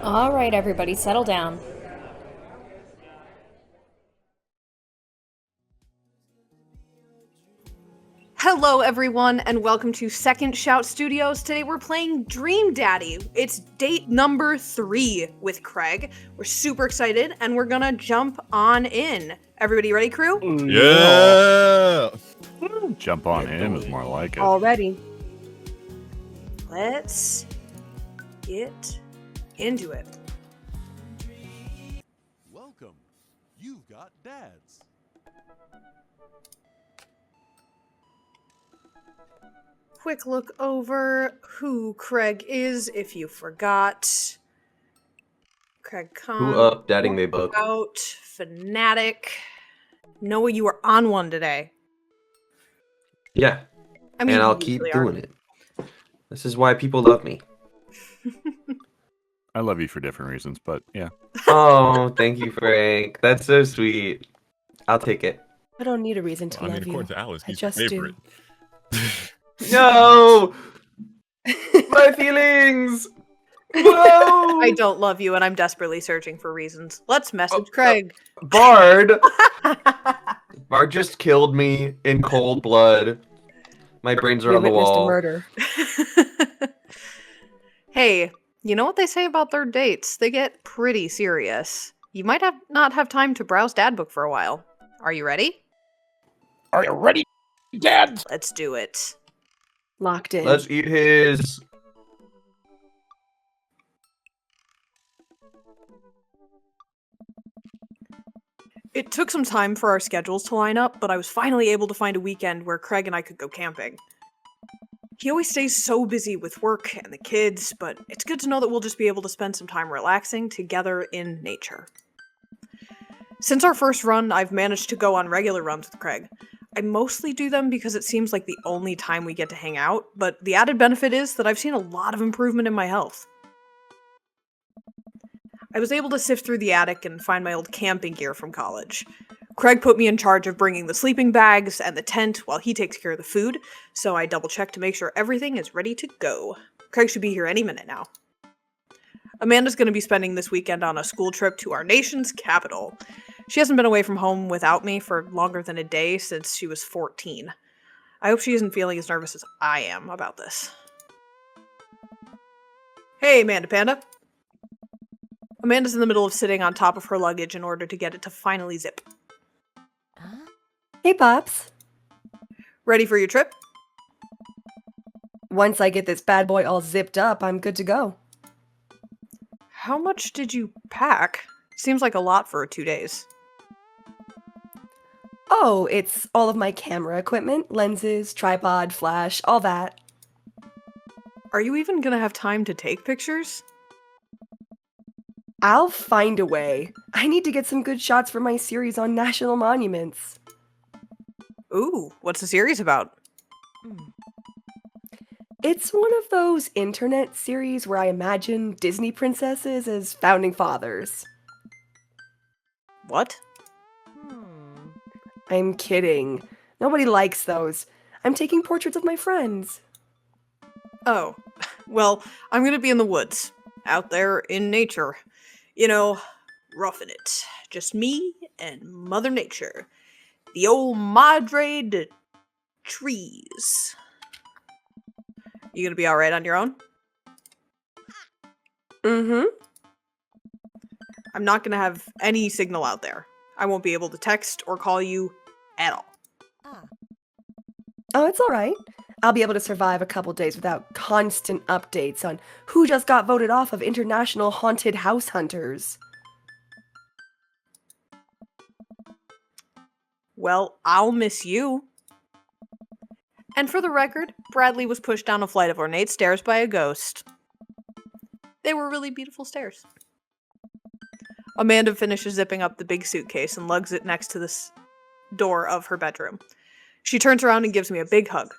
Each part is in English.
All right, everybody, settle down. Hello, everyone, and welcome to Second Shout Studios. Today we're playing Dream Daddy. It's date number 3 with Craig. We're super excited, and we're gonna jump on in. Everybody ready, crew? Yeah! Jump on in is more like it. Already. Let's get into it. Welcome. You've got dads. Quick look over who Craig is, if you forgot. Craig Cahn. Who up, dadding me book? Out, fanatic. Noah, you were on one today. Yeah, I mean, and I'll you keep usually doing it. This is why people love me. I love you for different reasons, but yeah. Oh, thank you, Frank. That's so sweet. I'll take it. I don't need a reason to I mean, love you. according to Alice, I he's just your favorite. No! My feelings! Whoa! I don't love you, and I'm desperately searching for reasons. Let's message Craig. Bard! Bard just killed me in cold blood. My brains are We on the witnessed a wall. murder. Hey, you know what they say about third dates? They get pretty serious. You might not have time to browse Dad Book for a while. Are you ready? Are you ready, Dad? Let's do it. Locked in. Let's eat his. It took some time for our schedules to line up, but I was finally able to find a weekend where Craig and I could go camping. He always stays so busy with work and the kids, but it's good to know that we'll just be able to spend some time relaxing together in nature. Since our first run, I've managed to go on regular runs with Craig. I mostly do them because it seems like the only time we get to hang out, but the added benefit is that I've seen a lot of improvement in my health. I was able to sift through the attic and find my old camping gear from college. Craig put me in charge of bringing the sleeping bags and the tent while he takes care of the food, so I double-checked to make sure everything is ready to go. Craig should be here any minute now. Amanda's going to be spending this weekend on a school trip to our nation's capital. She hasn't been away from home without me for longer than a day since she was 14. I hope she isn't feeling as nervous as I am about this. Hey, Amanda Panda. Amanda's in the middle of sitting on top of her luggage in order to get it to finally zip. Hey, Pops. Ready for your trip? Once I get this bad boy all zipped up, I'm good to go. How much did you pack? Seems like a lot for 2 days. Oh, it's all of my camera equipment, lenses, tripod, flash, all that. Are you even gonna have time to take pictures? I'll find a way. I need to get some good shots for my series on national monuments. Ooh, what's the series about? It's one of those internet series where I imagine Disney princesses as founding fathers. What? I'm kidding. Nobody likes those. I'm taking portraits of my friends. Oh, well, I'm gonna be in the woods, out there in nature. You know, roughing it. Just me and Mother Nature. The old Madre de trees. You gonna be alright on your own? Mm-hmm. I'm not gonna have any signal out there. I won't be able to text or call you at all. Oh, it's alright. I'll be able to survive a couple days without constant updates on who just got voted off of International Haunted House Hunters. Well, I'll miss you. And for the record, Bradley was pushed down a flight of ornate stairs by a ghost. They were really beautiful stairs. Amanda finishes zipping up the big suitcase and lugs it next to the door of her bedroom. She turns around and gives me a big hug.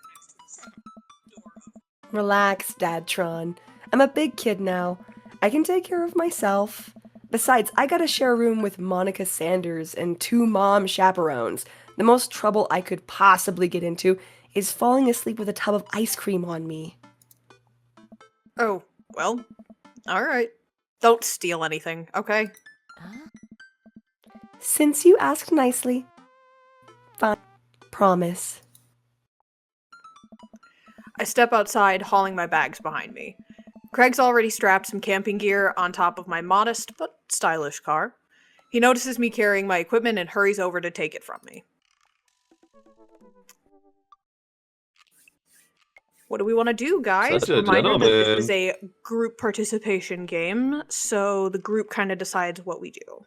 Relax, Dadtron. I'm a big kid now. I can take care of myself. Besides, I gotta share a room with Monica Sanders and 2 mom chaperones. The most trouble I could possibly get into is falling asleep with a tub of ice cream on me. Oh, well, alright. Don't steal anything, okay? Since you asked nicely. Fine. Promise. I step outside, hauling my bags behind me. Craig's already strapped some camping gear on top of my modest but stylish car. He notices me carrying my equipment and hurries over to take it from me. What do we want to do, guys? Such a Reminder that gentleman. this is a group participation game, so the group kind of decides what we do.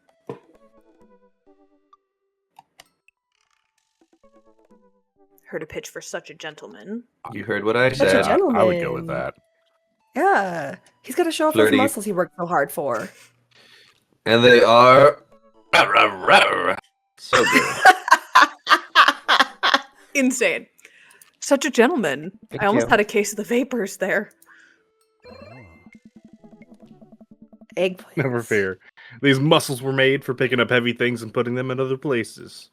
Heard a pitch for such a gentleman. You heard what I Such a said. gentleman. I would go with that. Yeah. He's got to show off Flirty. those muscles he worked so hard for. And they are so good. Insane. Such a gentleman. Thank I almost you. had a case of the vapors there. Eggplants. Never fear. These muscles were made for picking up heavy things and putting them in other places.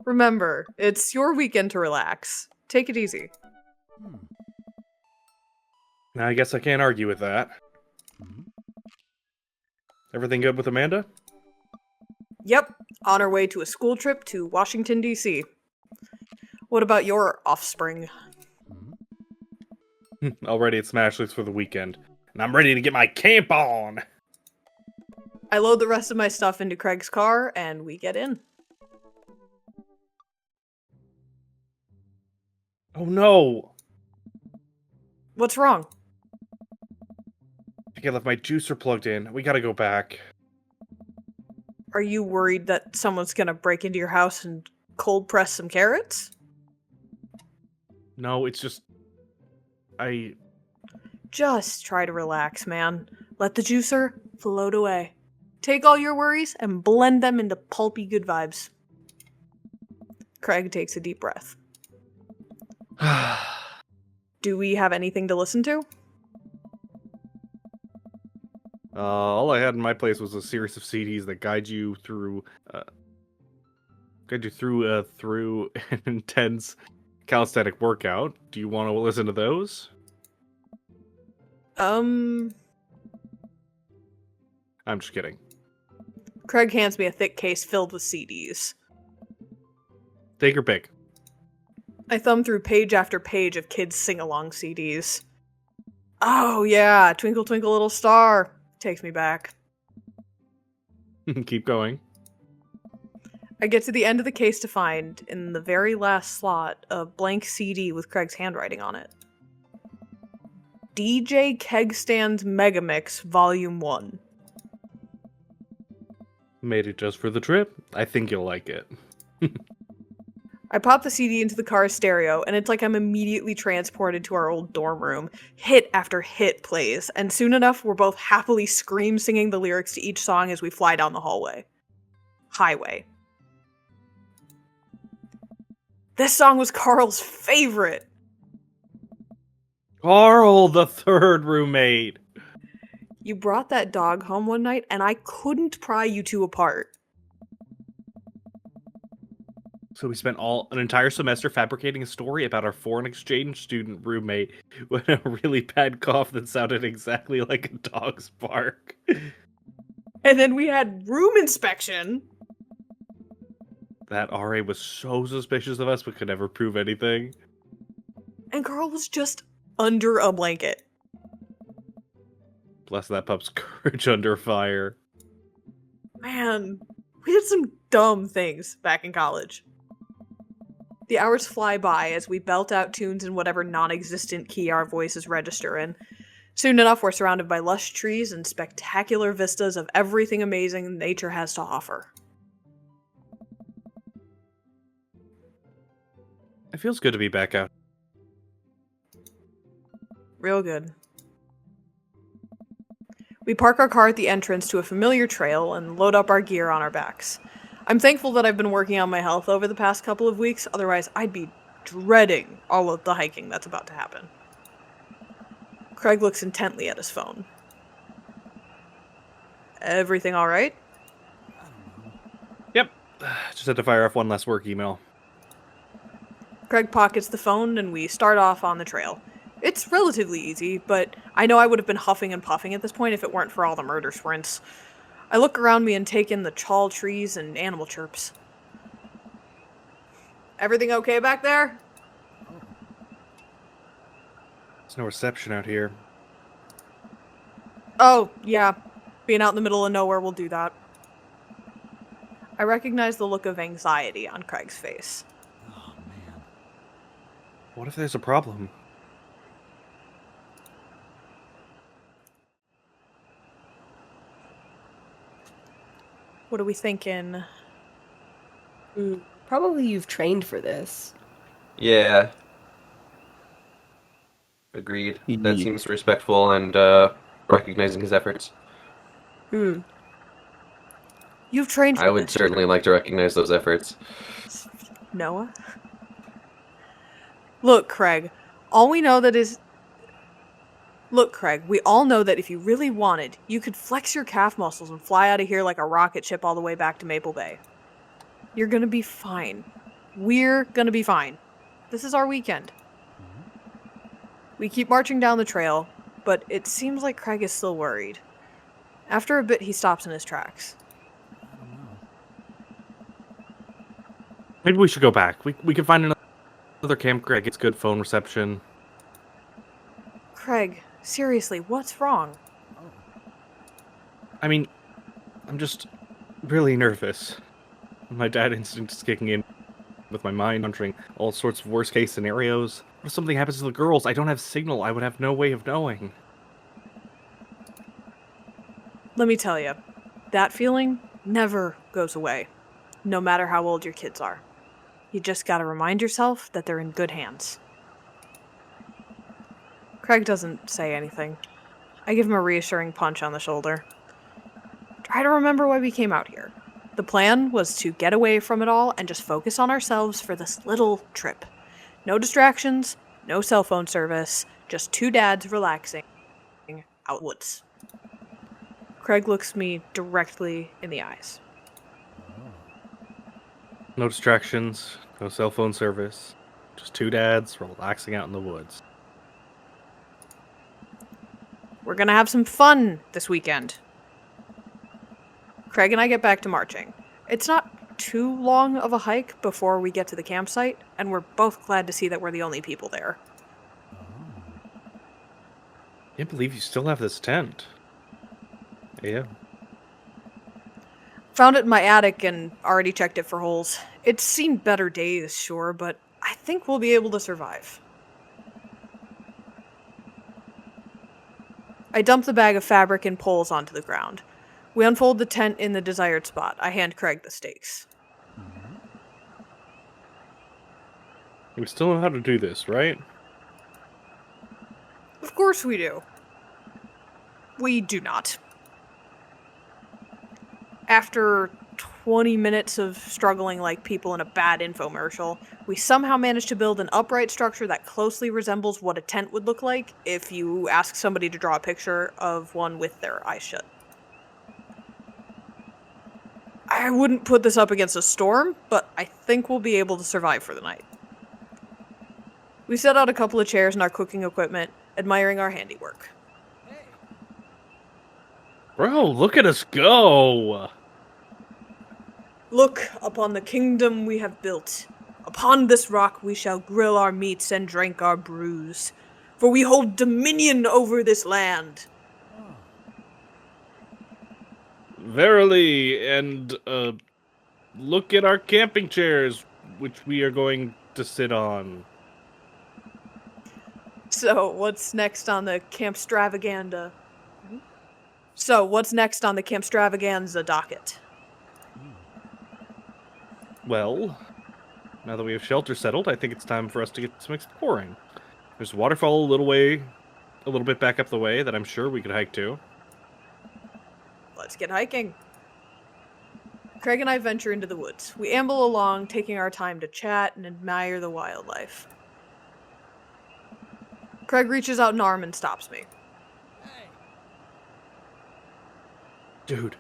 Remember, it's your weekend to relax. Take it easy. Now, I guess I can't argue with that. Everything good with Amanda? Yep, on our way to a school trip to Washington, D.C. What about your offspring? Already at Smashless for the weekend. And I'm ready to get my camp on! I load the rest of my stuff into Craig's car, and we get in. Oh no! What's wrong? I think I left my juicer plugged in. We gotta go back. Are you worried that someone's gonna break into your house and cold press some carrots? No, it's just... Just try to relax, man. Let the juicer float away. Take all your worries and blend them into pulpy good vibes. Craig takes a deep breath. Do we have anything to listen to? all I had in my place was a series of CDs that guide you through through an intense calisthenic workout. Do you want to listen to those? Um, I'm just kidding. Craig hands me a thick case filled with CDs. Take your pick. I thumb through page after page of kids' sing-along CDs. Oh yeah, Twinkle Twinkle Little Star. Takes me back. Keep going. I get to the end of the case to find, in the very last slot, a blank CD with Craig's handwriting on it. DJ Kegstand's Megamix Volume 1. Made it just for the trip. I think you'll like it. I pop the CD into the car's stereo, and it's like I'm immediately transported to our old dorm room. Hit after hit plays, and soon enough, we're both happily scream-singing the lyrics to each song as we fly down the highway. This song was Carl's favorite! Carl, the third roommate! You brought that dog home one night, and I couldn't pry you two apart. So we spent an entire semester fabricating a story about our foreign exchange student roommate with a really bad cough that sounded exactly like a dog's bark. And then we had room inspection. That RA was so suspicious of us but could never prove anything. And Carl was just under a blanket. Bless that pup's courage under fire. Man, we did some dumb things back in college. The hours fly by as we belt out tunes in whatever non-existent key our voices register in. Soon enough, we're surrounded by lush trees and spectacular vistas of everything amazing nature has to offer. It feels good to be back out. Real good. We park our car at the entrance to a familiar trail and load up our gear on our backs. I'm thankful that I've been working on my health over the past couple of weeks, otherwise I'd be dreading all of the hiking that's about to happen. Craig looks intently at his phone. Everything alright? Yep. Just had to fire off one last work email. Craig pockets the phone and we start off on the trail. It's relatively easy, but I know I would have been huffing and puffing at this point if it weren't for all the murder sprints. I look around me and take in the tall trees and animal chirps. Everything okay back there? There's no reception out here. Oh, yeah. Being out in the middle of nowhere will do that. I recognize the look of anxiety on Craig's face. Oh, man. What if there's a problem? What are we thinking? Probably you've trained for this. Yeah. Agreed. That Ye- seems respectful and recognizing his efforts. You've trained for I would this, certainly like to recognize those efforts. Noah? Look, Craig, all we know that is... Look, Craig, we all know that if you really wanted, you could flex your calf muscles and fly out of here like a rocket ship all the way back to Maple Bay. You're gonna be fine. We're gonna be fine. This is our weekend. We keep marching down the trail, but it seems like Craig is still worried. After a bit, he stops in his tracks. Maybe we should go back. We can find another campground. Gets good phone reception. Craig, seriously, what's wrong? I mean, I'm just really nervous. My dad instinct is kicking in with my mind, wondering all sorts of worst case scenarios. What if something happens to the girls? I don't have signal. I would have no way of knowing. Let me tell you, that feeling never goes away, no matter how old your kids are. You just gotta remind yourself that they're in good hands. Craig doesn't say anything. I give him a reassuring punch on the shoulder. Try to remember why we came out here. The plan was to get away from it all and just focus on ourselves for this little trip. No distractions, no cell phone service, just two dads relaxing out woods. Craig looks me directly in the eyes. No distractions, no cell phone service. Just two dads relaxing out in the woods. We're gonna have some fun this weekend. Craig and I get back to marching. It's not too long of a hike before we get to the campsite, and we're both glad to see that we're the only people there. Can't believe you still have this tent. Yeah. Found it in my attic and already checked it for holes. It's seen better days, sure, but I think we'll be able to survive. I dump the bag of fabric and poles onto the ground. We unfold the tent in the desired spot. I hand Craig the stakes. We still know how to do this, right? Of course we do. We do not. After 20 minutes of struggling like people in a bad infomercial, we somehow managed to build an upright structure that closely resembles what a tent would look like if you ask somebody to draw a picture of one with their eyes shut. I wouldn't put this up against a storm, but I think we'll be able to survive for the night. We set out a couple of chairs and our cooking equipment, admiring our handiwork. Bro, look at us go! Look upon the kingdom we have built. Upon this rock we shall grill our meats and drink our brews. For we hold dominion over this land. Verily, and look at our camping chairs, which we are going to sit on. So, what's next on the Campstravaganza? So, what's next on the Campstravaganza docket? Well, now that we have shelter settled, I think it's time for us to get some exploring. There's a waterfall a little bit back up the way that I'm sure we could hike to. Let's get hiking. Craig and I venture into the woods. We amble along, taking our time to chat and admire the wildlife. Craig reaches out an arm and stops me. Dude.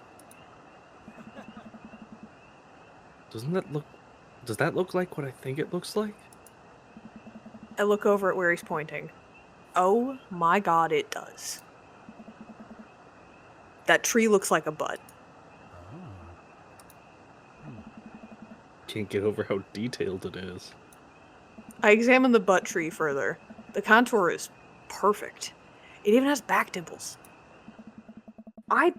Does that look like what I think it looks like? I look over at where he's pointing. Oh my god, it does. That tree looks like a butt. Can't get over how detailed it is. I examined the butt tree further. The contour is perfect. It even has back dimples. I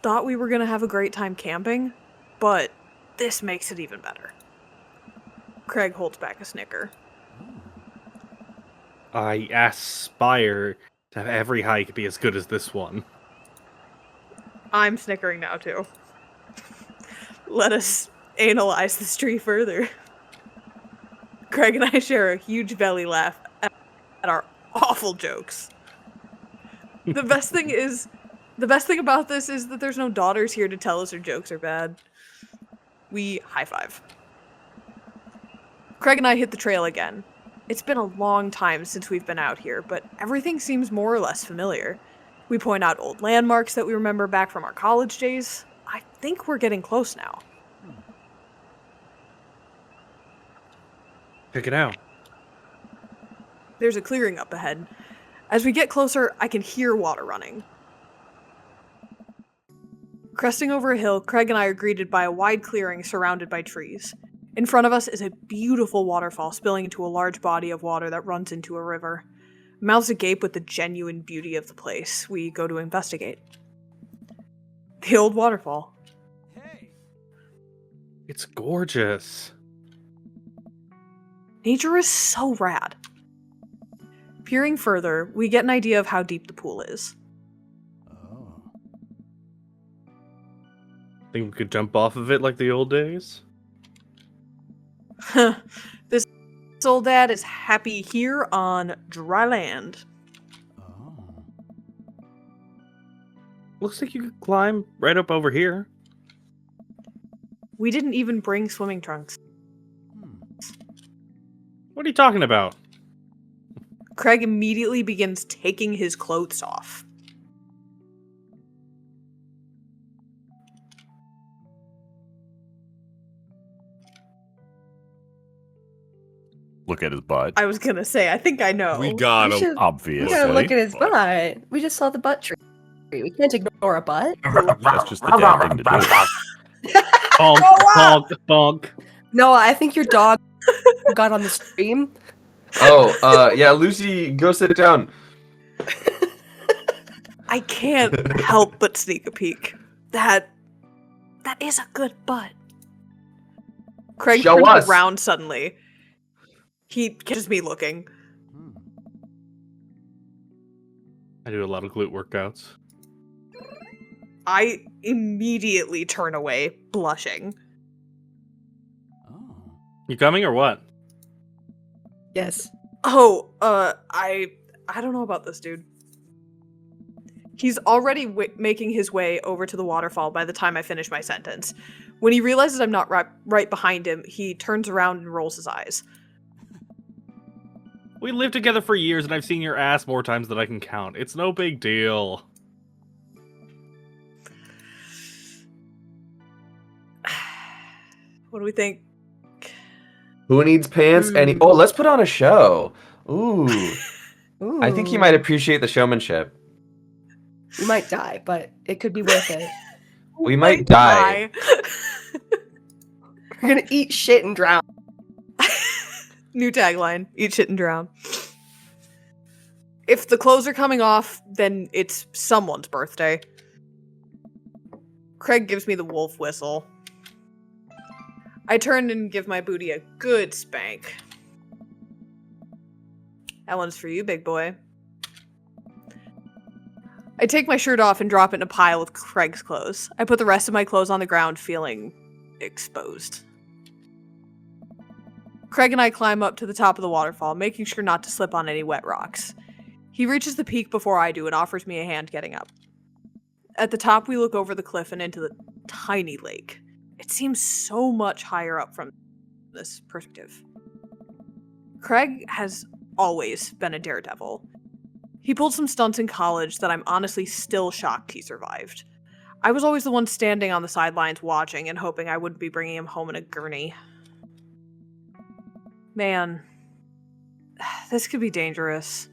thought we were gonna have a great time camping, but this makes it even better. Craig holds back a snicker. I aspire to have every hike be as good as this one. I'm snickering now too. Let us analyze this tree further. Craig and I share a huge belly laugh at our awful jokes. The best thing about this is that there's no daughters here to tell us our jokes are bad. We high five. Craig and I hit the trail again. It's been a long time since we've been out here, but everything seems more or less familiar. We point out old landmarks that we remember back from our college days. I think we're getting close now. Check it out. There's a clearing up ahead. As we get closer, I can hear water running. Cresting over a hill, Craig and I are greeted by a wide clearing surrounded by trees. In front of us is a beautiful waterfall spilling into a large body of water that runs into a river. Mouths agape with the genuine beauty of the place. We go to investigate. The old waterfall. Hey! It's gorgeous. Nature is so rad. Peering further, we get an idea of how deep the pool is. Oh. Think we could jump off of it like the old days? This old dad is happy here on dry land. Oh. Looks like you could climb right up over here. We didn't even bring swimming trunks. What are you talking about? Craig immediately begins taking his clothes off. Look at his butt. I was gonna say, I think I know. We got We him. should- We Obviously. gotta look at his but butt. We just saw the butt tree. We can't ignore a butt. That's just the dad thing to do. Bonk, bonk, bonk. No, I think your dog got on the stream. Oh, yeah, Lucy, go sit down. I can't help but sneak a peek. That is a good butt. Craig Show turns us. around suddenly. He catches me looking. I do a lot of glute workouts. I immediately turn away, blushing. Oh. You coming or what? Yes. Oh, I don't know about this dude. He's already making his way over to the waterfall by the time I finish my sentence. When he realizes I'm not right behind him, he turns around and rolls his eyes. We lived together for years and I've seen your ass more times than I can count. It's no big deal. What do we think? Who needs pants? Oh, let's put on a show. Ooh. Ooh. I think he might appreciate the showmanship. We might die, but it could be worth it. We might die. We're gonna eat shit and drown. New tagline, eat shit and drown. If the clothes are coming off, then it's someone's birthday. Craig gives me the wolf whistle. I turn and give my booty a good spank. That one's for you, big boy. I take my shirt off and drop it in a pile with Craig's clothes. I put the rest of my clothes on the ground, feeling exposed. Craig and I climb up to the top of the waterfall, making sure not to slip on any wet rocks. He reaches the peak before I do and offers me a hand getting up. At the top, we look over the cliff and into the tiny lake. It seems so much higher up from this perspective. Craig has always been a daredevil. He pulled some stunts in college that I'm honestly still shocked he survived. I was always the one standing on the sidelines watching and hoping I wouldn't be bringing him home in a gurney. Man, this could be dangerous.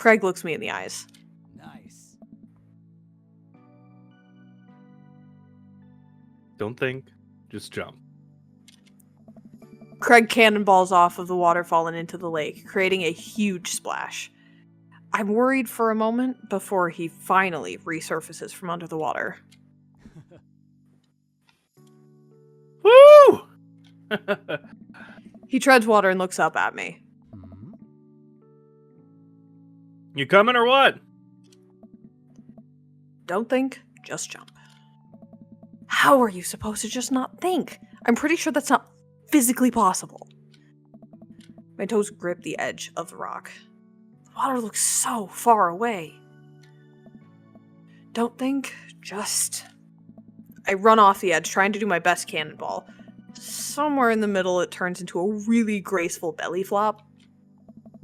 Craig looks me in the eyes. Nice. Don't think, just jump. Craig cannonballs off of the waterfall and into the lake, creating a huge splash. I'm worried for a moment before he finally resurfaces from under the water. Woo! He treads water and looks up at me. Hmm? You coming or what? Don't think, just jump. How are you supposed to just not think? I'm pretty sure that's not physically possible. My toes grip the edge of the rock. The water looks so far away. Don't think, just... I run off the edge, trying to do my best cannonball. Somewhere in the middle, it turns into a really graceful belly flop.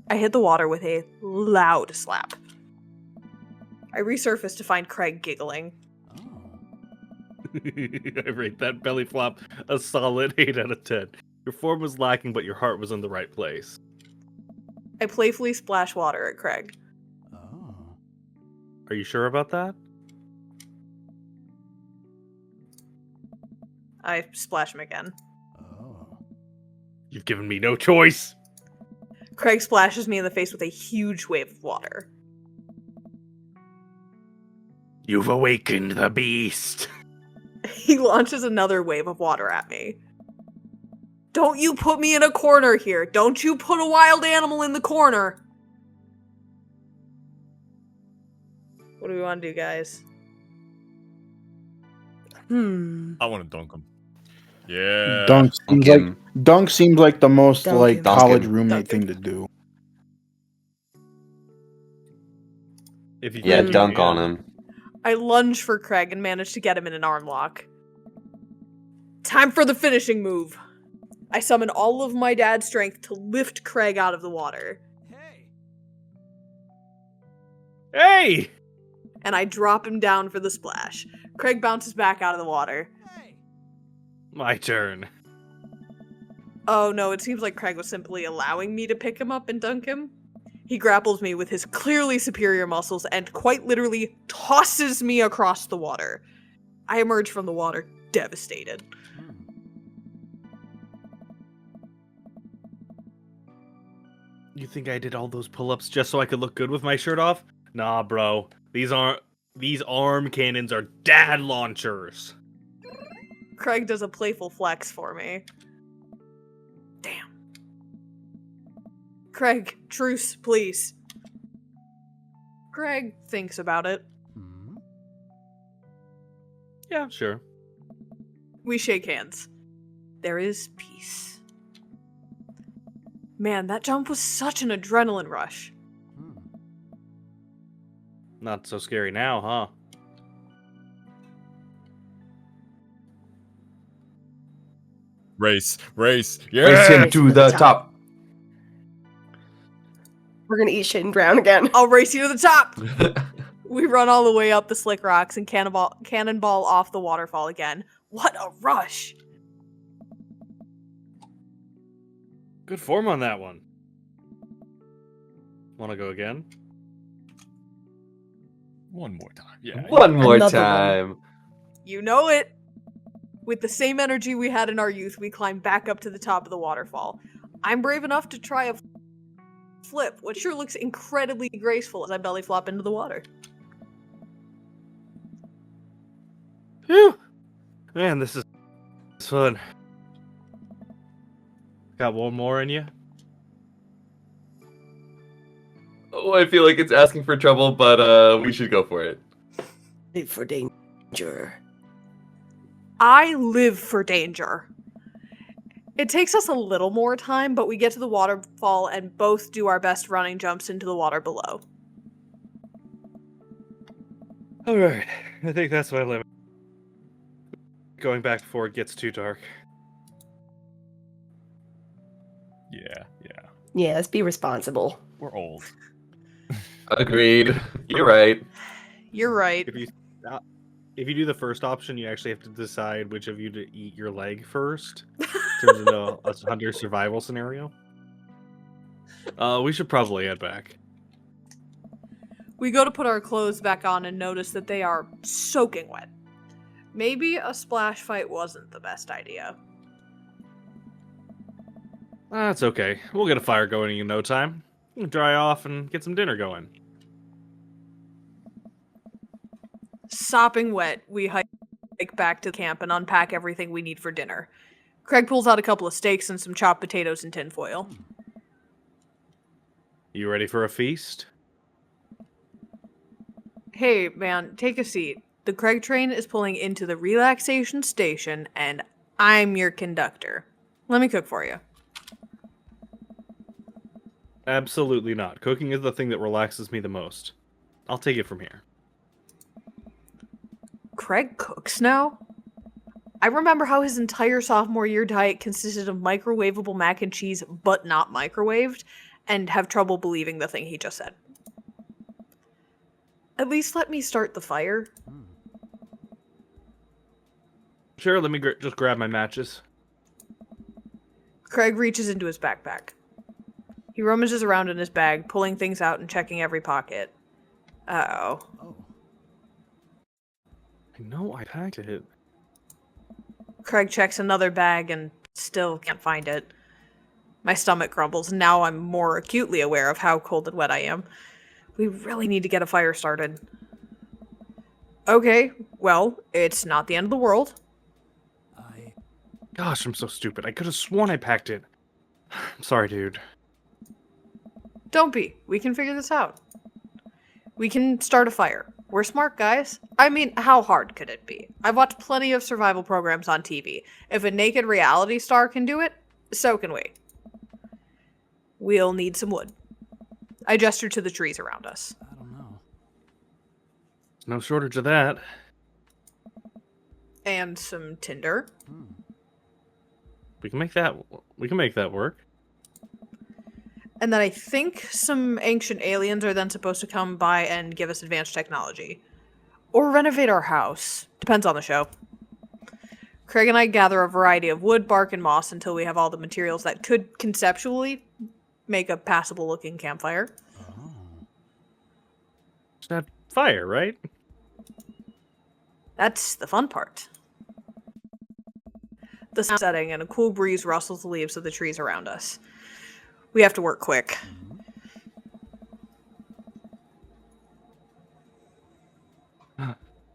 I hit the water with a loud slap. I resurface to find Craig giggling. Oh. I rate that belly flop a solid 8 out of 10. Your form was lacking, but your heart was in the right place. I playfully splash water at Craig. Oh. Are you sure about that? I splash him again. Oh. You've given me no choice. Craig splashes me in the face with a huge wave of water. You've awakened the beast. He launches another wave of water at me. Don't you put me in a corner here. Don't you put a wild animal in the corner. What do we want to do, guys? I want to dunk him. Yeah. Dunk seems like the most Dunk like him. college Dunk him. roommate Dunk thing to do. If you Yeah, can, dunk on him. I lunge for Craig and manage to get him in an arm lock. Time for the finishing move. I summon all of my dad's strength to lift Craig out of the water. Hey. Hey! And I drop him down for the splash. Craig bounces back out of the water. Hey. My turn. Oh no, it seems like Craig was simply allowing me to pick him up and dunk him. He grapples me with his clearly superior muscles and quite literally tosses me across the water. I emerge from the water devastated. Hmm. You think I did all those pull-ups just so I could look good with my shirt off? Nah, bro. These arm cannons are dad launchers. Craig does a playful flex for me. Damn. Craig, truce, please. Craig thinks about it. Hmm. Yeah, sure. We shake hands. There is peace. Man, that jump was such an adrenaline rush. Hmm. Not so scary now, huh? Race. Race Yeah. him to the top. We're gonna eat shit and drown again. I'll race you to the top! We run all the way up the slick rocks and cannonball off the waterfall again. What a rush! Good form on that one. Want to go again? One more time. Yeah. One more Another one. time. You know it! With the same energy we had in our youth, we climb back up to the top of the waterfall. I'm brave enough to try a flip, which sure looks incredibly graceful as I belly flop into the water. Phew! Man, this is fun. Got one more in you? Oh, I feel like it's asking for trouble, but we should go for it. Live for danger. I live for danger. It takes us a little more time, but we get to the waterfall and both do our best running jumps into the water below. Alright, I think that's my limit. Going back before it gets too dark. Yeah. Yeah, let's be responsible. We're old. Agreed. You're right. You're right. If you do the first option, you actually have to decide which of you to eat your leg first. Turns into a hunter survival scenario. We should probably head back. We go to put our clothes back on and notice that they are soaking wet. Maybe a splash fight wasn't the best idea. That's okay. We'll get a fire going in no time. We'll dry off and get some dinner going. Sopping wet, we hike back to camp and unpack everything we need for dinner. Craig pulls out a couple of steaks and some chopped potatoes in tinfoil. You ready for a feast? Hey, man, take a seat. The Craig train is pulling into the relaxation station, and I'm your conductor. Let me cook for you. Absolutely not. Cooking is the thing that relaxes me the most. I'll take it from here. Craig cooks now? I remember how his entire sophomore year diet consisted of microwavable mac and cheese, but not microwaved, and have trouble believing the thing he just said. At least let me start the fire. Sure, let me just grab my matches. Craig reaches into his backpack. He rummages around in his bag, pulling things out and checking every pocket. Uh-oh. Oh. I know I packed it. Craig checks another bag and still can't find it. My stomach grumbles, and now I'm more acutely aware of how cold and wet I am. We really need to get a fire started. Okay, well, it's not the end of the world. Gosh, I'm so stupid. I could have sworn I packed it. I'm sorry, dude. Don't be. We can figure this out. We can start a fire. We're smart guys. I mean, how hard could it be? I've watched plenty of survival programs on TV. If a naked reality star can do it, so can we. We'll need some wood. I gesture to the trees around us. I don't know. No shortage of that. And some tinder. We can make that work. And then I think some ancient aliens are then supposed to come by and give us advanced technology. Or renovate our house. Depends on the show. Craig and I gather a variety of wood, bark, and moss until we have all the materials that could conceptually make a passable-looking campfire. Oh. It's not fire, right? That's the fun part. The sun's setting and a cool breeze rustles the leaves of the trees around us. We have to work quick.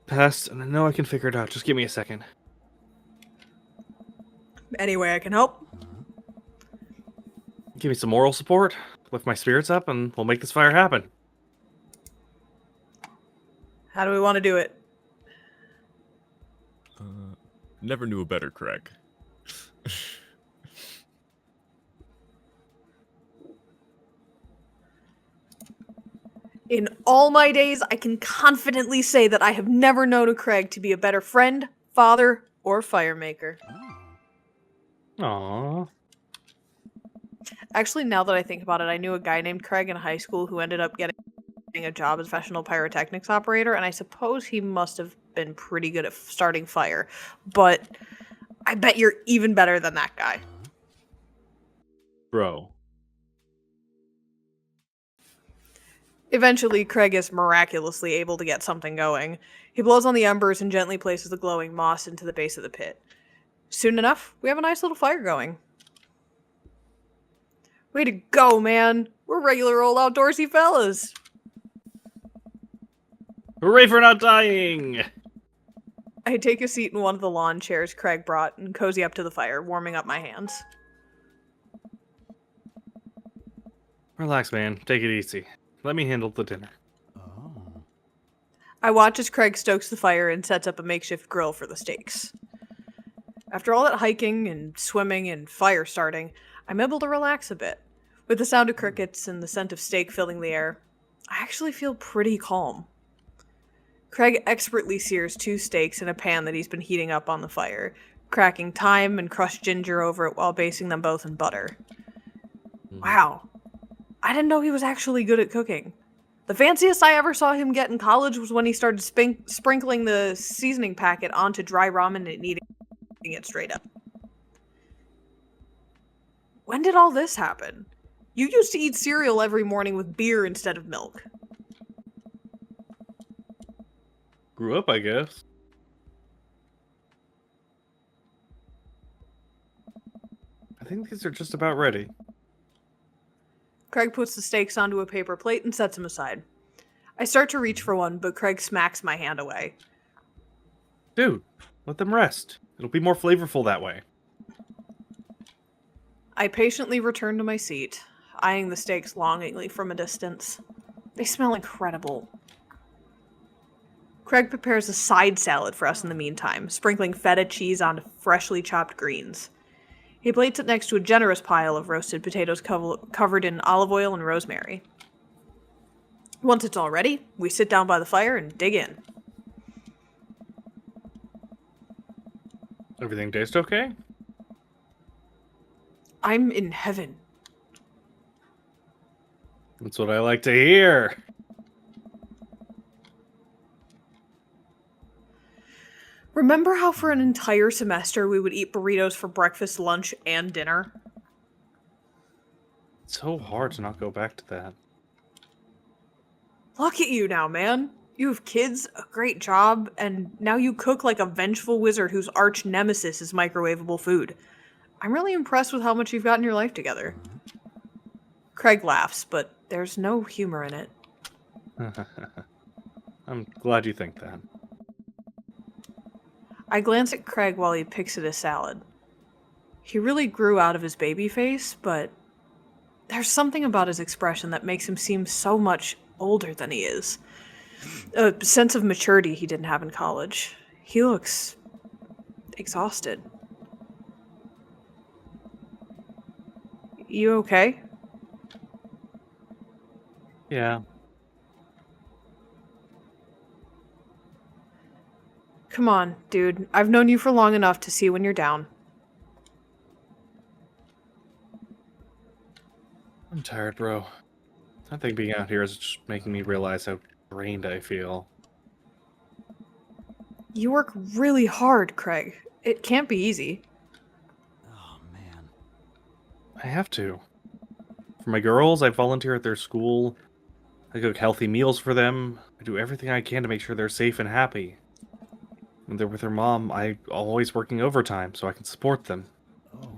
Passed, and I know I can figure it out. Just give me a second. Any way I can help? Give me some moral support, lift my spirits up, and we'll make this fire happen. How do we want to do it? Never knew a better Craig. In all my days, I can confidently say that I have never known a Craig to be a better friend, father, or firemaker. Aww. Actually, now that I think about it, I knew a guy named Craig in high school who ended up getting a job as a professional pyrotechnics operator, and I suppose he must have been pretty good at starting fire. But I bet you're even better than that guy. Bro. Eventually, Craig is miraculously able to get something going. He blows on the embers and gently places the glowing moss into the base of the pit. Soon enough, we have a nice little fire going. Way to go, man! We're regular old outdoorsy fellas! Hooray for not dying! I take a seat in one of the lawn chairs Craig brought and cozy up to the fire, warming up my hands. Relax, man. Take it easy. Let me handle the dinner. Oh. I watch as Craig stokes the fire and sets up a makeshift grill for the steaks. After all that hiking and swimming and fire starting, I'm able to relax a bit. With the sound of crickets and the scent of steak filling the air, I actually feel pretty calm. Craig expertly sears 2 steaks in a pan that he's been heating up on the fire, cracking thyme and crushed ginger over it while basting them both in butter. Wow. I didn't know he was actually good at cooking. The fanciest I ever saw him get in college was when he started sprinkling the seasoning packet onto dry ramen and eating it straight up. When did all this happen? You used to eat cereal every morning with beer instead of milk. Grew up, I guess. I think these are just about ready. Craig puts the steaks onto a paper plate and sets them aside. I start to reach for one, but Craig smacks my hand away. Dude, let them rest. It'll be more flavorful that way. I patiently return to my seat, eyeing the steaks longingly from a distance. They smell incredible. Craig prepares a side salad for us in the meantime, sprinkling feta cheese onto freshly chopped greens. He plates it next to a generous pile of roasted potatoes covered in olive oil and rosemary. Once it's all ready, we sit down by the fire and dig in. Everything taste okay? I'm in heaven. That's what I like to hear. Remember how for an entire semester we would eat burritos for breakfast, lunch, and dinner? It's so hard to not go back to that. Look at you now, man. You have kids, a great job, and now you cook like a vengeful wizard whose arch nemesis is microwavable food. I'm really impressed with how much you've gotten your life together. Craig laughs, but there's no humor in it. I'm glad you think that. I glance at Craig while he picks at his salad. He really grew out of his baby face, but there's something about his expression that makes him seem so much older than he is. A sense of maturity he didn't have in college. He looks exhausted. You okay? Yeah. Come on, dude. I've known you for long enough to see when you're down. I'm tired, bro. I think being out here is just making me realize how drained I feel. You work really hard, Craig. It can't be easy. Oh, man. I have to. For my girls, I volunteer at their school. I cook healthy meals for them. I do everything I can to make sure they're safe and happy. When they're with their mom, I'm always working overtime so I can support them. Oh.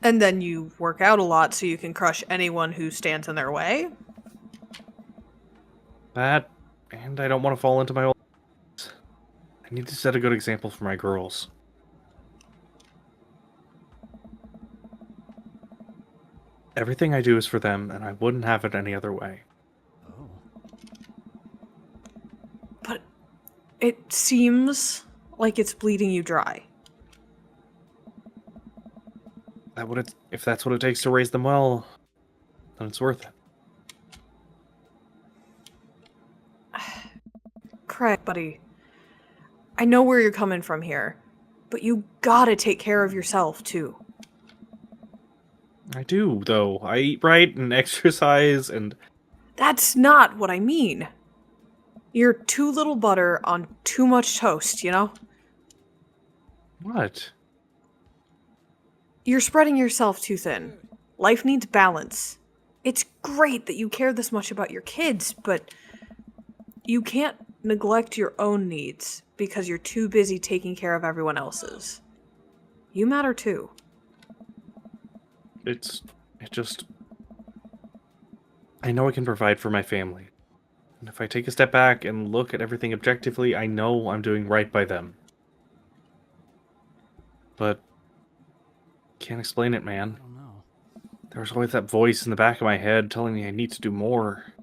And then you work out a lot so you can crush anyone who stands in their way? That, and I don't want to fall into my old ways. I need to set a good example for my girls. Everything I do is for them, and I wouldn't have it any other way. Oh. But it seems like it's bleeding you dry. If that's what it takes to raise them well, then it's worth it. Craig, buddy. I know where you're coming from here, but you gotta take care of yourself, too. I do, though. I eat right and exercise and... That's not what I mean. You're too little butter on too much toast, you know? What? You're spreading yourself too thin. Life needs balance. It's great that you care this much about your kids, but you can't neglect your own needs because you're too busy taking care of everyone else's. You matter too. I know I can provide for my family. And if I take a step back and look at everything objectively, I know I'm doing right by them. But can't explain it, man. I don't know. There's always that voice in the back of my head telling me I need to do more.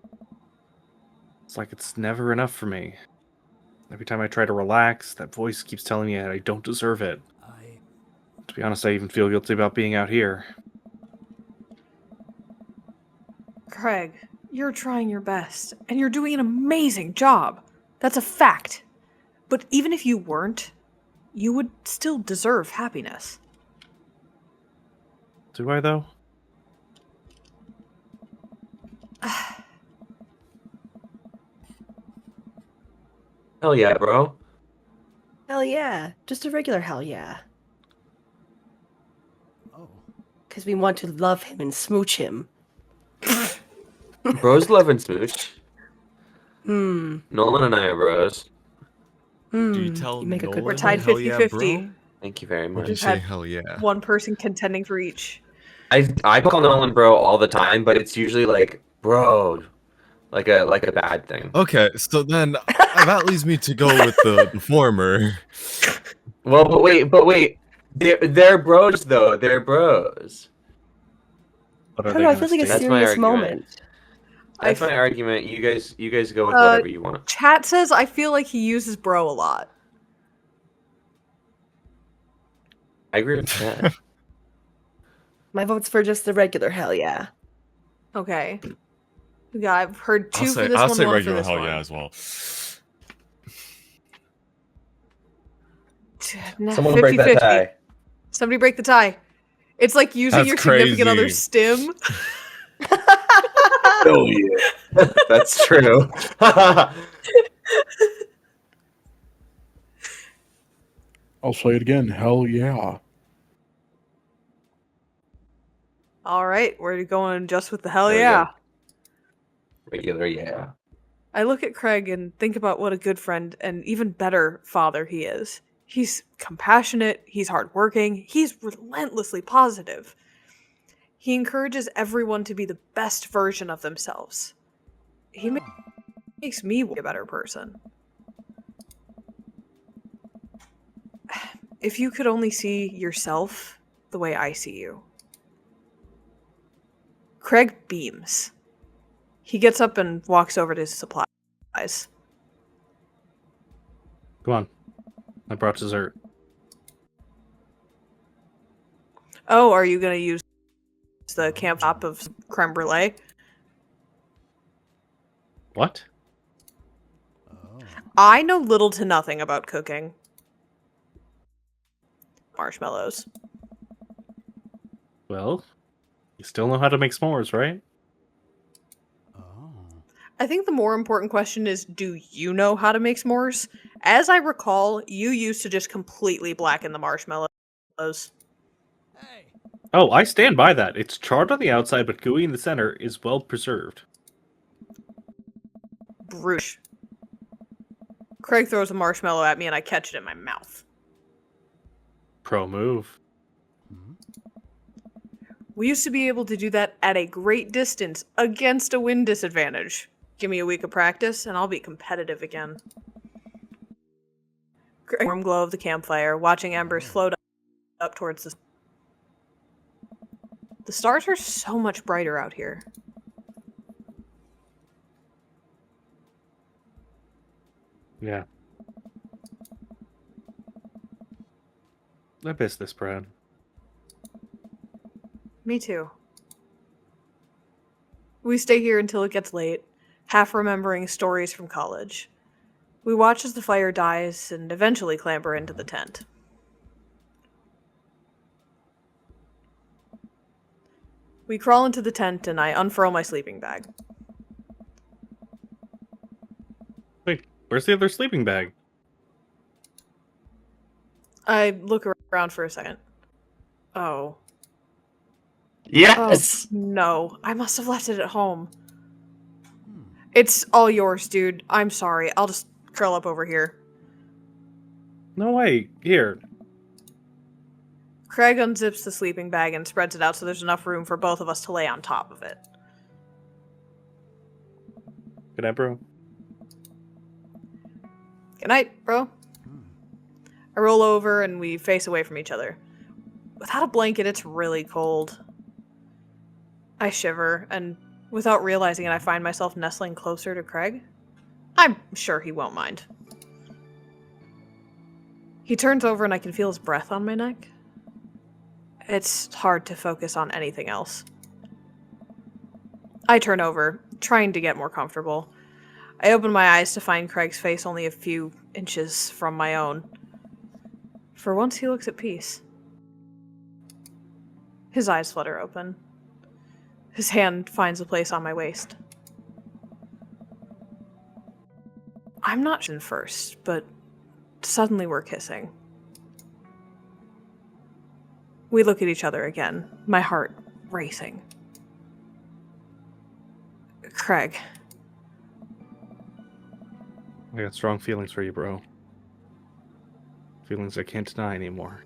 It's like it's never enough for me. Every time I try to relax, that voice keeps telling me that I don't deserve it. To be honest, I even feel guilty about being out here. Craig, you're trying your best, and you're doing an amazing job. That's a fact. But even if you weren't, you would still deserve happiness. Do I, though? Hell yeah, bro. Hell yeah. Just a regular hell yeah. Oh. Because we want to love him and smooch him. Bros love and smooch. Nolan and I are bros. Do you tell You make a good Nolan? We're tied hell yeah, 50-50. bro? Thank you very Or do you much. say had hell yeah? One person contending for each. I call Nolan bro all the time, but it's usually like bro, like a bad thing. Okay, so then that leads me to go with the former. Well, but wait, they're bros though. They're bros. What I are don't they know, I gonna feel like a That's state? my serious argument. moment. That's I my argument. You guys go with Uh, whatever you want. Chat says I feel like he uses bro a lot. I agree with that. My vote's for just the regular hell yeah. Okay. Yeah, I've heard two for this I'll one, say one for regular this hell one. yeah as well. Someone break that 50-50. tie. Somebody break the tie. It's like using That's your significant crazy. other's stim. Oh yeah, that's true. I'll say it again. Hell yeah. All right, we're going just with the hell There we yeah. go. Regular, yeah. I look at Craig and think about what a good friend and even better father he is. He's compassionate, he's hardworking, he's relentlessly positive. He encourages everyone to be the best version of themselves. He makes me a better person. If you could only see yourself the way I see you. Craig beams. He gets up and walks over to his supplies. Come on. I brought dessert. Oh, are you going to use the camp top of creme brulee? What? I know little to nothing about cooking. Marshmallows. Well, you still know how to make s'mores, right? I think the more important question is, do you know how to make s'mores? As I recall, you used to just completely blacken the marshmallows. Oh, I stand by that. It's charred on the outside, but gooey in the center is well preserved. Brooch. Craig throws a marshmallow at me and I catch it in my mouth. Pro move. We used to be able to do that at a great distance against a wind disadvantage. Give me a week of practice and I'll be competitive again. Warm glow of the campfire, watching embers float up towards the... The stars are so much brighter out here. Yeah. I miss this, Brad. Me too. We stay here until it gets late, half remembering stories from college. We watch as the fire dies and eventually clamber into the tent. We crawl into the tent and I unfurl my sleeping bag. Wait, where's the other sleeping bag? I look around for a second. Oh. Yes. Oh, no. I must have left it at home. It's all yours, dude. I'm sorry. I'll just curl up over here. No way. Here. Craig unzips the sleeping bag and spreads it out so there's enough room for both of us to lay on top of it. Good night, bro. Good night, bro. I roll over and we face away from each other. Without a blanket, it's really cold. I shiver, and without realizing it, I find myself nestling closer to Craig. I'm sure he won't mind. He turns over and I can feel his breath on my neck. It's hard to focus on anything else. I turn over, trying to get more comfortable. I open my eyes to find Craig's face only a few inches from my own. For once, he looks at peace. His eyes flutter open. His hand finds a place on my waist. I'm not in first, but suddenly we're kissing. We look at each other again, my heart racing. Craig. I got strong feelings for you, bro. Feelings I can't deny anymore.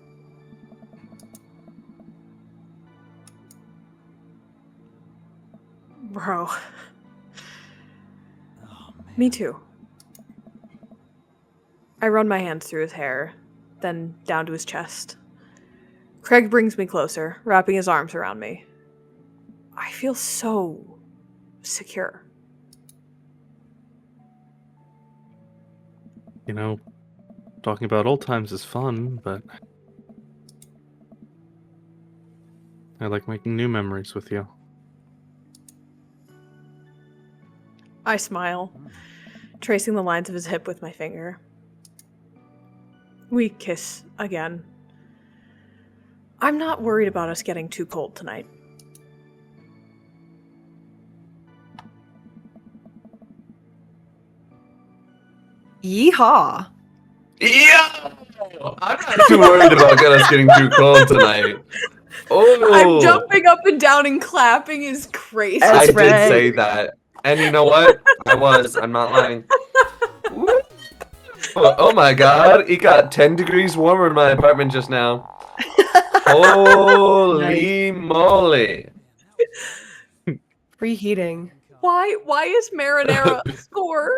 Bro. Oh, man. Me too. I run my hands through his hair, then down to his chest. Craig brings me closer, wrapping his arms around me. I feel so secure. You know, talking about old times is fun, but I like making new memories with you. I smile, tracing the lines of his hip with my finger. We kiss again. I'm not worried about us getting too cold tonight. Yeehaw! Yeah! I'm not too worried about us getting too cold tonight. Oh, I'm jumping up and down and clapping is crazy. I That's did right. say that. And you know what? I'm not lying. Woo. Oh my god, it got 10 degrees warmer in my apartment just now. Holy moly. Preheating. Why is Marinara a score?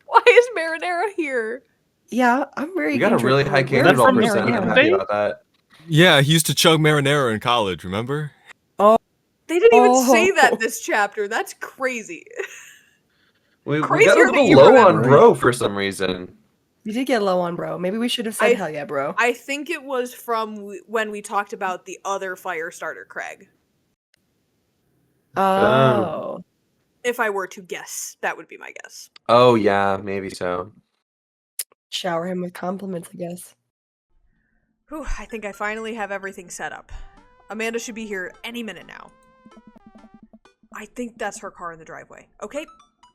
Why is Marinara here? Yeah, I'm very You got a really high Where candidate from percent. I'm Marinara? happy about that. Yeah, he used to chug marinara in college, remember? They didn't even say Oh. that this chapter. That's crazy. We got Crazier a that little you low remember. on bro for some reason. You did get low on bro. Maybe we should have said hell yeah, bro. I think it was from when we talked about the other fire starter, Craig. Oh. If I were to guess, that would be my guess. Oh yeah, maybe so. Shower him with compliments, I guess. Whew, I think I finally have everything set up. Amanda should be here any minute now. I think that's her car in the driveway. Okay,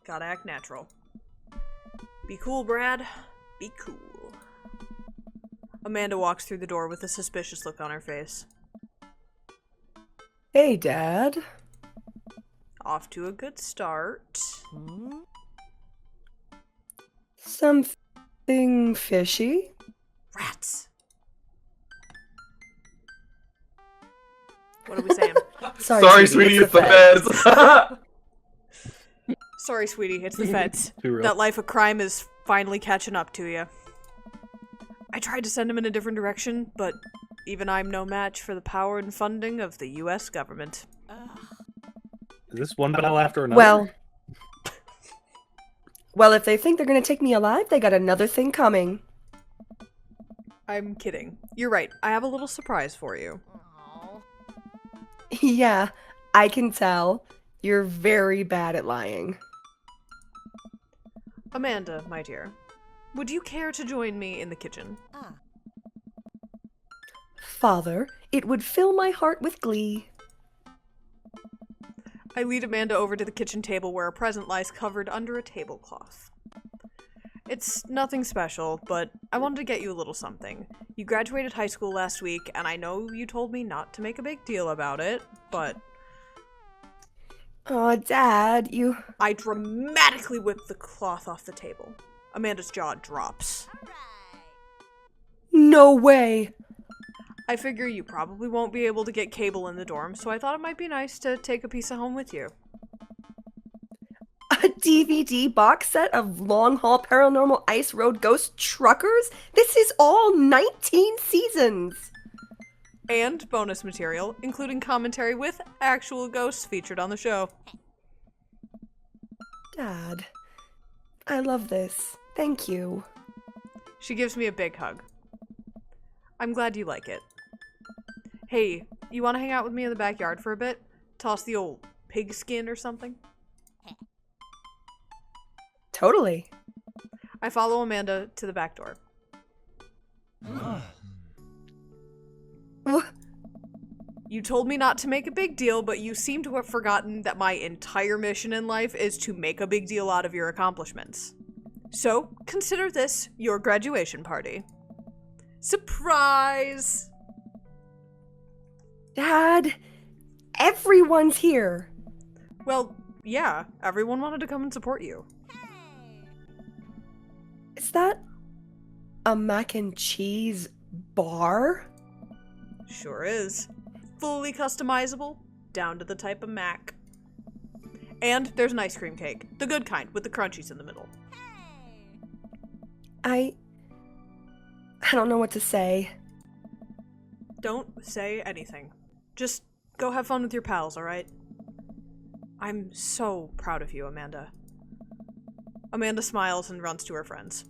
gotta act natural. Be cool, Brad. Be cool. Amanda walks through the door with a suspicious look on her face. Hey, Dad. Off to a good start. Something fishy? Rats. What are we saying? Sorry, sweetie, it's the feds. Sorry, sweetie, it's the feds. Too real. That life of crime is finally catching up to you. I tried to send him in a different direction, but even I'm no match for the power and funding of the US government. Is this one battle after another? Well, if they think they're gonna take me alive, they got another thing coming. I'm kidding. You're right. I have a little surprise for you. Yeah, I can tell. You're very bad at lying. Amanda, my dear, would you care to join me in the kitchen? Father, it would fill my heart with glee. I lead Amanda over to the kitchen table where a present lies covered under a tablecloth. It's nothing special, but I wanted to get you a little something. You graduated high school last week, and I know you told me not to make a big deal about it, but Aw, Dad, you... I dramatically whip the cloth off the table. Amanda's jaw drops. No way! I figure you probably won't be able to get cable in the dorm, so I thought it might be nice to take a piece of home with you. A DVD box set of Long Haul Paranormal Ice Road Ghost Truckers? This is all 19 seasons! And bonus material, including commentary with actual ghosts featured on the show. Dad, I love this. Thank you. She gives me a big hug. I'm glad you like it. Hey, you want to hang out with me in the backyard for a bit? Toss the old pigskin or something? Totally. I follow Amanda to the back door. Wh- You told me not to make a big deal, but you seem to have forgotten that my entire mission in life is to make a big deal out of your accomplishments. So, consider this your graduation party. Surprise! Dad, everyone's here. Well, yeah, everyone wanted to come and support you. that a mac and cheese bar? Sure is. Fully customizable, down to the type of mac. And there's an ice cream cake. The good kind, with the crunchies in the middle. I don't know what to say. Don't say anything. Just go have fun with your pals, alright? I'm so proud of you, Amanda. Amanda smiles and runs to her friends.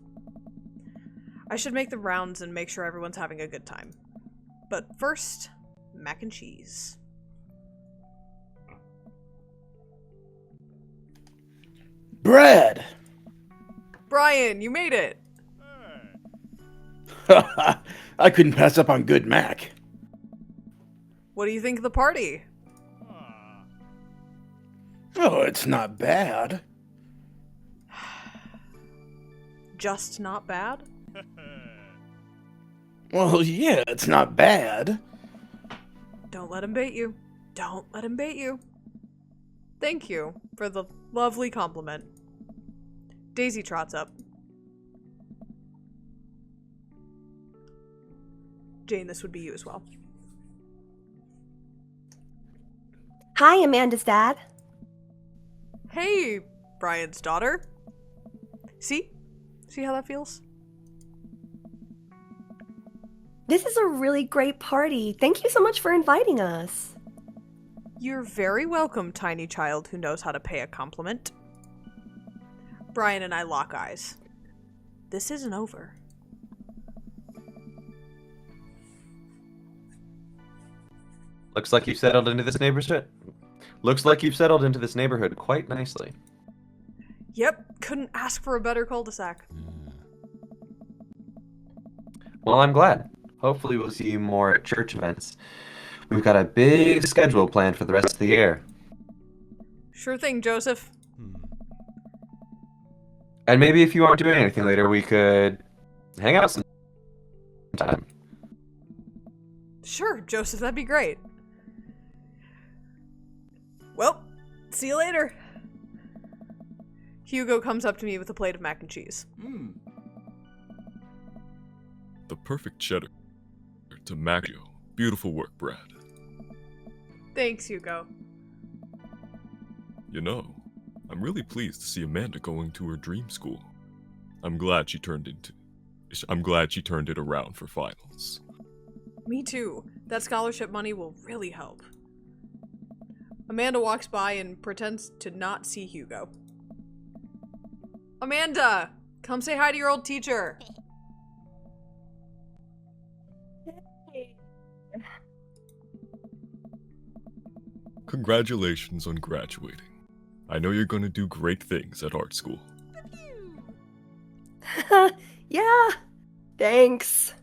I should make the rounds and make sure everyone's having a good time. But first, mac and cheese. Bread! Brian, you made it! I couldn't pass up on good mac. What do you think of the party? Oh, it's not bad. Just not bad? Well, yeah, it's not bad. Don't let him bait you. Don't let him bait you. Thank you for the lovely compliment. Daisy trots up. Jane, this would be you as well. Hi, Amanda's dad. Hey, Brian's daughter. See? See how that feels? This is a really great party. Thank you so much for inviting us. You're very welcome, tiny child who knows how to pay a compliment. Brian and I lock eyes. This isn't over. Looks like you've settled into this neighborhood. Looks like you've settled into this neighborhood quite nicely. Yep, couldn't ask for a better cul-de-sac. Well, I'm glad. Hopefully we'll see you more at church events. We've got a big schedule planned for the rest of the year. Sure thing, Joseph. And maybe if you aren't doing anything later, we could hang out sometime. Sure, Joseph, that'd be great. Well, see you later. Hugo comes up to me with a plate of mac and cheese. The perfect cheddar to Macchio. Beautiful work, Brad. Thanks, Hugo. You know, I'm really pleased to see Amanda going to her dream school. I'm glad she turned it around for finals. Me too. That scholarship money will really help. Amanda walks by and pretends to not see Hugo. Amanda! Come say hi to your old teacher! Congratulations on graduating. I know you're gonna do great things at art school. Yeah, thanks.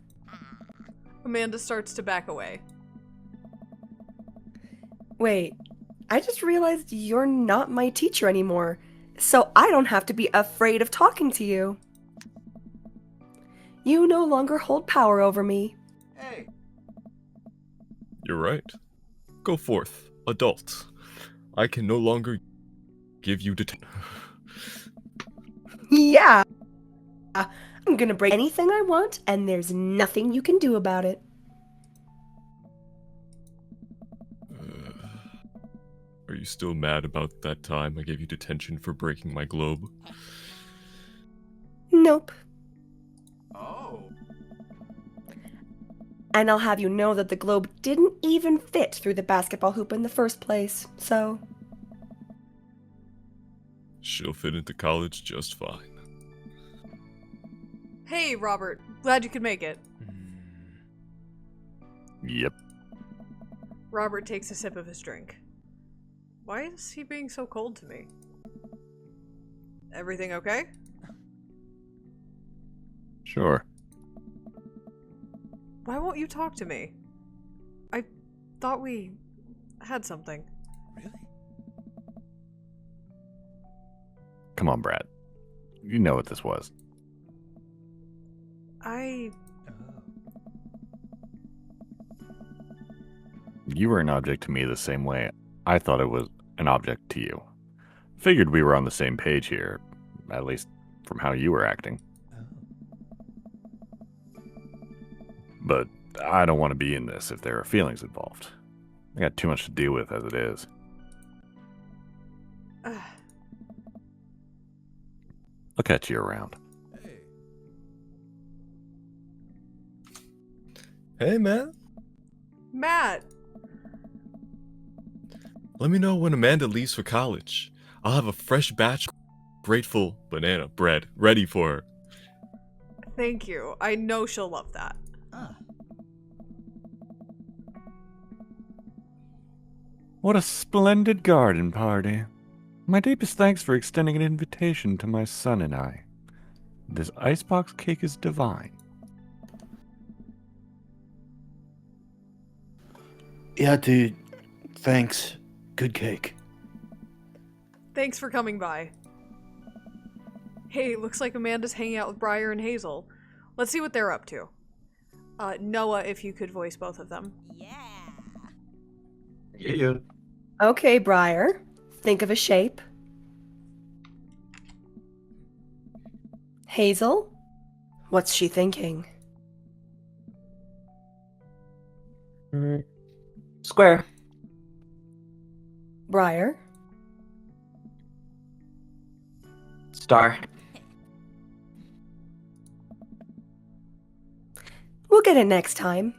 Amanda starts to back away. Wait, I just realized you're not my teacher anymore, so I don't have to be afraid of talking to you. You no longer hold power over me. Hey. You're right. Go forth, adult. I can no longer give you detention. Yeah. I'm gonna break anything I want, and there's nothing you can do about it. Are you still mad about that time I gave you detention for breaking my globe? Nope. Oh. And I'll have you know that the globe didn't even fit through the basketball hoop in the first place, so... She'll fit into college just fine. Hey, Robert. Glad you could make it. Yep. Robert takes a sip of his drink. Why is he being so cold to me? Everything okay? Sure. Why won't you talk to me? I thought we had something. Really? Come on, Brad. You know what this was. You were an object to me the same way I thought it was an object to you. Figured we were on the same page here, at least from how you were acting. But I don't want to be in this if there are feelings involved. I got too much to deal with as it is. I'll catch you around. Hey, man. Matt! Let me know when Amanda leaves for college. I'll have a fresh batch of grateful banana bread ready for her. Thank you. I know she'll love that. What a splendid garden party. My deepest thanks for extending an invitation to my son and I. This icebox cake is divine. Yeah, dude. Thanks. Good cake. Thanks for coming by. Hey, looks like Amanda's hanging out with Briar and Hazel. Let's see what they're up to. Noah, if you could voice both of them. Yeah. Okay, Briar. Think of a shape. Hazel? What's she thinking? Square. Briar? Star. We'll get it next time.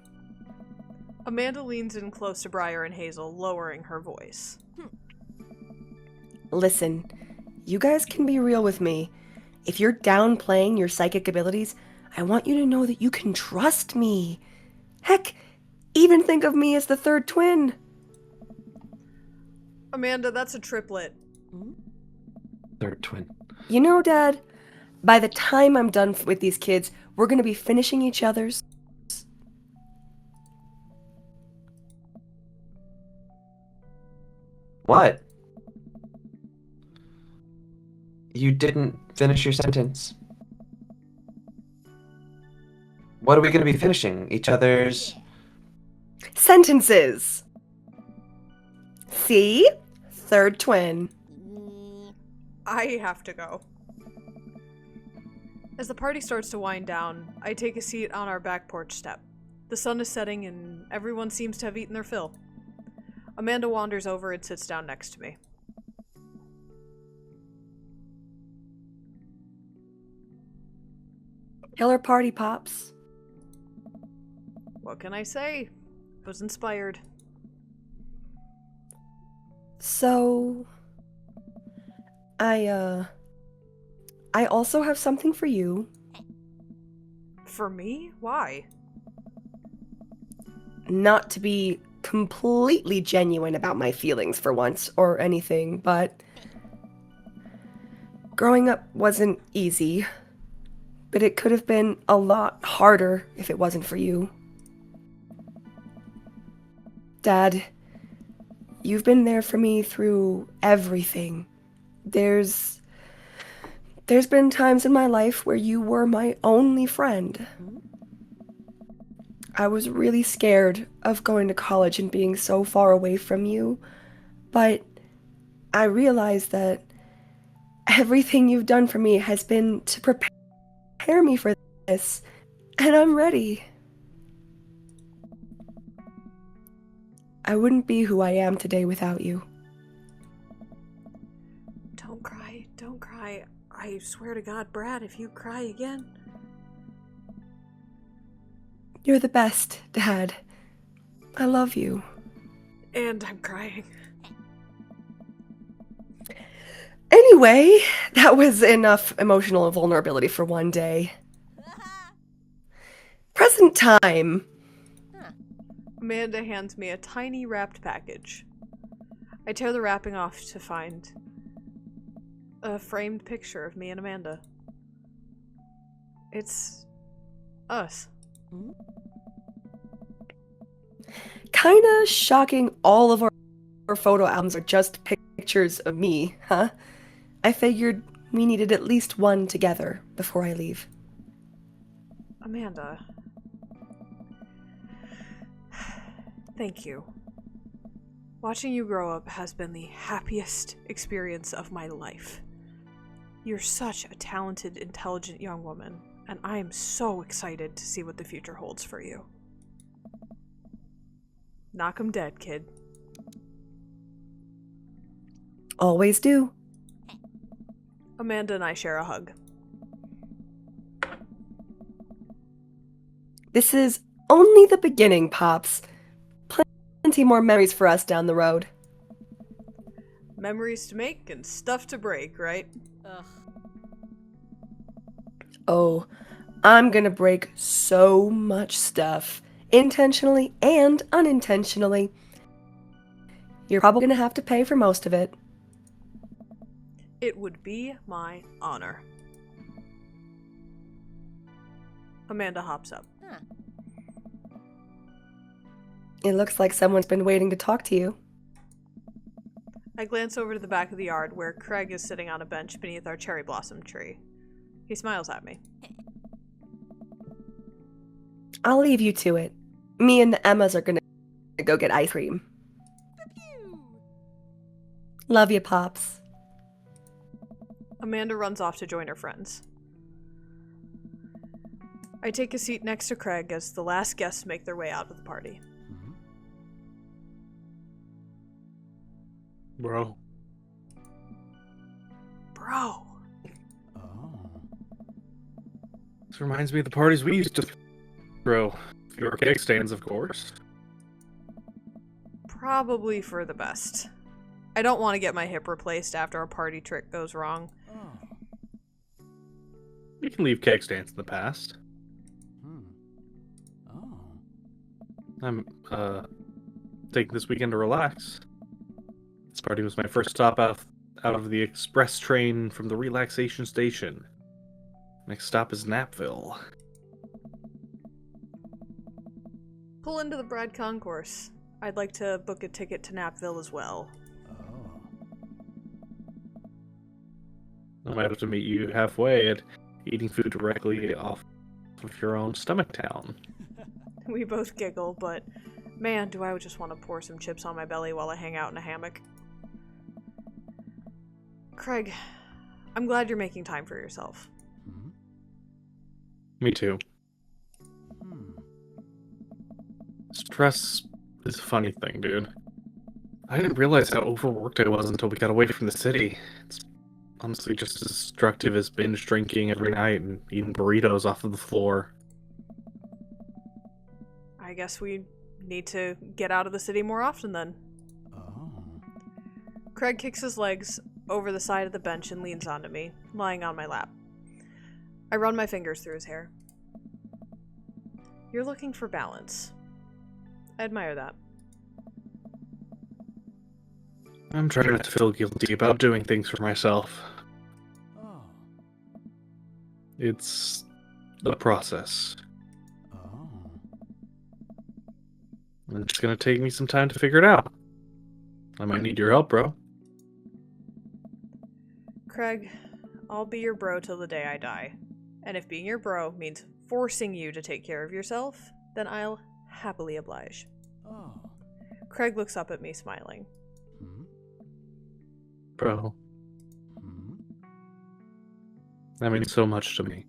Amanda leans in close to Briar and Hazel, lowering her voice. Listen, you guys can be real with me. If you're downplaying your psychic abilities, I want you to know that you can trust me. Heck, even think of me as the third twin. Amanda, that's a triplet. Third twin. You know, Dad, by the time I'm done with these kids, we're gonna be finishing each other's. What? You didn't finish your sentence. What are we going to be finishing? Each other's... Sentences! See? Third twin. I have to go. As the party starts to wind down, I take a seat on our back porch step. The sun is setting and everyone seems to have eaten their fill. Amanda wanders over and sits down next to me. Killer party, Pops. What can I say? Was inspired. So... I also have something for you. For me? Why? Not to be completely genuine about my feelings for once or anything, but growing up wasn't easy, but it could have been a lot harder if it wasn't for you. Dad, you've been there for me through everything. There's been times in my life where you were my only friend. I was really scared of going to college and being so far away from you, but I realized that everything you've done for me has been to prepare me for this, and I'm ready. I wouldn't be who I am today without you. Don't cry, don't cry. I swear to God, Brad, if you cry again... You're the best, Dad. I love you. And I'm crying. Anyway, that was enough emotional vulnerability for one day. Present time. Amanda hands me a tiny wrapped package. I tear the wrapping off to find a framed picture of me and Amanda. It's us. Kinda shocking all of our photo albums are just pictures of me, huh? I figured we needed at least one together before I leave. Amanda. Thank you. Watching you grow up has been the happiest experience of my life. You're such a talented, intelligent young woman, and I am so excited to see what the future holds for you. Knock 'em dead, kid. Always do. Amanda and I share a hug. This is only the beginning, Pops. Plenty more memories for us down the road. Memories to make and stuff to break, right? Ugh. Oh, I'm gonna break so much stuff. Intentionally and unintentionally. You're probably gonna have to pay for most of it. It would be my honor. Amanda hops up. Huh. It looks like someone's been waiting to talk to you. I glance over to the back of the yard where Craig is sitting on a bench beneath our cherry blossom tree. He smiles at me. I'll leave you to it. Me and the Emmas are gonna go get ice cream. Love you, Pops. Amanda runs off to join her friends. I take a seat next to Craig as the last guests make their way out of the party. Bro. Bro. Oh. This reminds me of the parties we used to throw. Your cake stands, of course. Probably for the best. I don't want to get my hip replaced after a party trick goes wrong. Oh. You can leave cake stands in the past. Oh. I'm, taking this weekend to relax. This party was my first stop out of the express train from the relaxation station. Next stop is Napville. Pull into the Brad Concourse. I'd like to book a ticket to Napville as well. Oh. I might have to meet you halfway at eating food directly off of your own stomach town. We both giggle, but man, do I just want to pour some chips on my belly while I hang out in a hammock. Craig, I'm glad you're making time for yourself. Me too. Stress is a funny thing, dude. I didn't realize how overworked I was until we got away from the city. It's honestly just as destructive as binge drinking every night and eating burritos off of the floor. I guess we need to get out of the city more often then. Oh. Craig kicks his legs over the side of the bench and leans onto me, lying on my lap. I run my fingers through his hair. You're looking for balance. I admire that. I'm trying not to feel guilty about doing things for myself. Oh. It's a process. Oh. And it's gonna take me some time to figure it out. I might need your help, bro. Craig, I'll be your bro till the day I die. And if being your bro means forcing you to take care of yourself, then I'll happily oblige. Oh. Craig looks up at me, smiling. Bro, that means so much to me.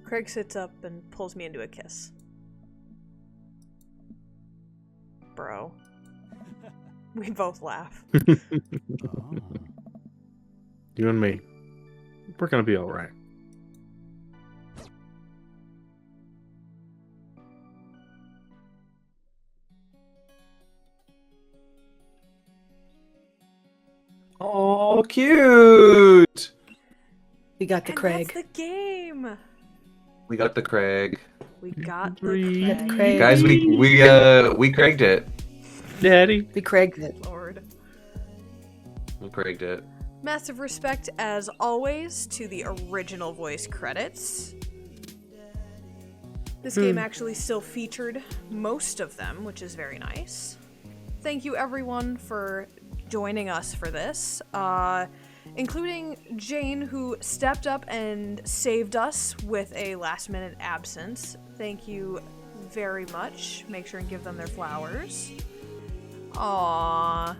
Craig sits up and pulls me into a kiss. Bro. We both laugh. Oh. You and me. We're gonna be alright. Oh, cute! We got the And Craig. that's the game! We got the Craig. We got the Got the Craig. Craig. Guys, we Craiged it. Daddy. We Craiged it. Lord. We Craiged it. Massive respect, as always, to the original voice credits. This game actually still featured most of them, which is very nice. Thank you, everyone, for joining us for this, including Jane, who stepped up and saved us with a last-minute absence. Thank you very much. Make sure and give them their flowers. Aww.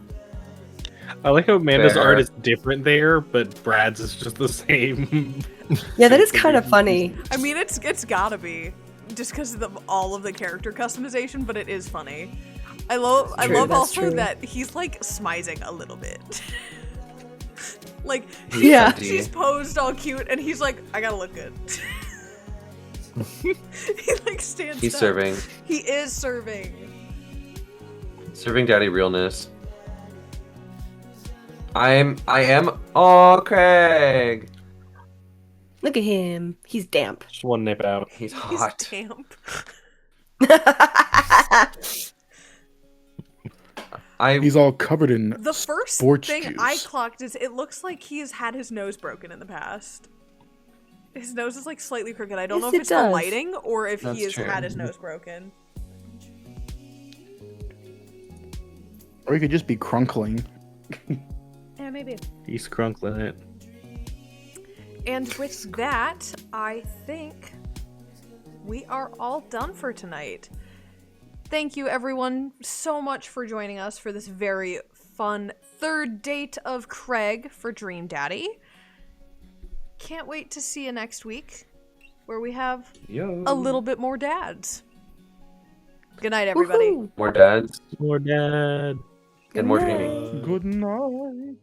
I like how Amanda's Fair. art is different there, but Brad's is just the same. Yeah, that is kind of funny. I mean, it's gotta be, just because of all of the character customization, but it is funny. I love True, that's also true. that he's like smizing a little bit. Like Yeah. she's posed all cute and he's like, I gotta look good. He like stands He's up. serving. He is serving. Serving daddy realness. I am. Oh, Craig. Look at him. He's damp. Just one nip out. He's He's hot. damp. He's all covered in The first sports thing juice. I clocked is it looks like he has had his nose broken in the past. His nose is like slightly crooked. I don't Yes, know if it it's the does. lighting or if That's he has true. had his nose broken. Or he could just be crunkling. Yeah, maybe. He's crunkling it. And with that, I think we are all done for tonight. Thank you, everyone, so much for joining us for this very fun third date of Craig for Dream Daddy. Can't wait to see you next week, where we have Yo. a little bit more dads. Good night, everybody. Woohoo. More dads More dad. and more dreaming. Good night.